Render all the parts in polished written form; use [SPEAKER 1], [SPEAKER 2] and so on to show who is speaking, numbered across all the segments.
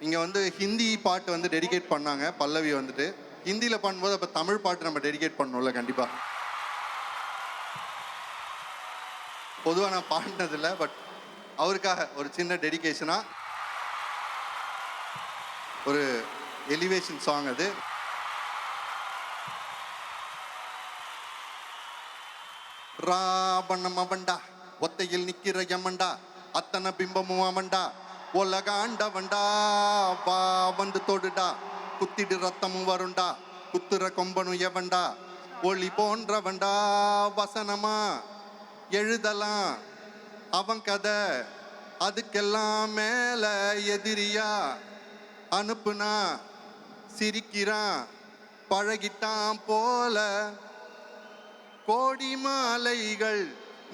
[SPEAKER 1] இங்கே வந்து ஹிந்தி பாட்டு வந்து டெடிகேட் பண்ணாங்க பல்லவி வந்துட்டு. ஹிந்தியில் பண்ணும்போது அப்போ தமிழ் பாட்டு நம்ம டெடிகேட் பண்ணணும்ல கண்டிப்பாக. பொதுவாக நான் பாடினதில்லை, பட் அவருக்காக ஒரு சின்ன டெடிகேஷனாக ஒரு எலிவேஷன் சாங் அது. ராபண்ணம் அவன்டா, ஒத்தையில் நிற்கிற யமண்டா, அத்தனை பிம்பமும் அவன்டா, உலக ஆண்டவன்டா, வா வந்து தொடுடா, குத்திடு ரத்தமும் வருண்டா, குத்துற கொம்பனும் எவன்டா, ஒளி போன்றவன்டா, வசனமா எழுதலாம் அவன் கதை, அதுக்கெல்லாம் மேல எதிரியா அனுப்புனா சிரிக்கிறான், பழகிட்டான் போல கோடி மாலைகள்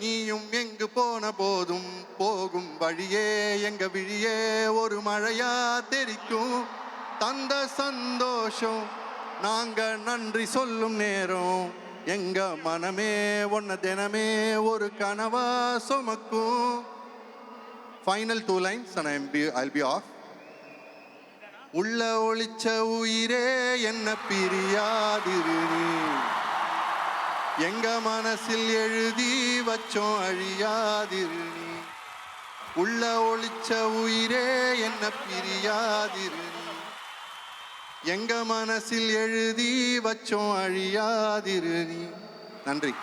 [SPEAKER 1] நீயும் எங்கு போன போதும் போகும் வழியே எங்க விழியே ஒரு மழையா தெரிக்கும், தந்த சந்தோஷம் நாங்க நன்றி சொல்லும் நேரம், எங்க மனமே ஒன்ன தினமே ஒரு கனவா சுமக்கும். Final 2 lines and I'll be off. உள்ள ஒளிச்ச உயிரே என்ன பிரியாதிரு நீ, எங்க மனசில் எழுதி வச்சோம் அழியாதிரு நீ, உள்ள ஒளிச்ச உயிரே என்ன பிரியாதிரு நீ, எங்க மனசில் எழுதி வச்சோம் அழியாதிரு நீ. நன்றி.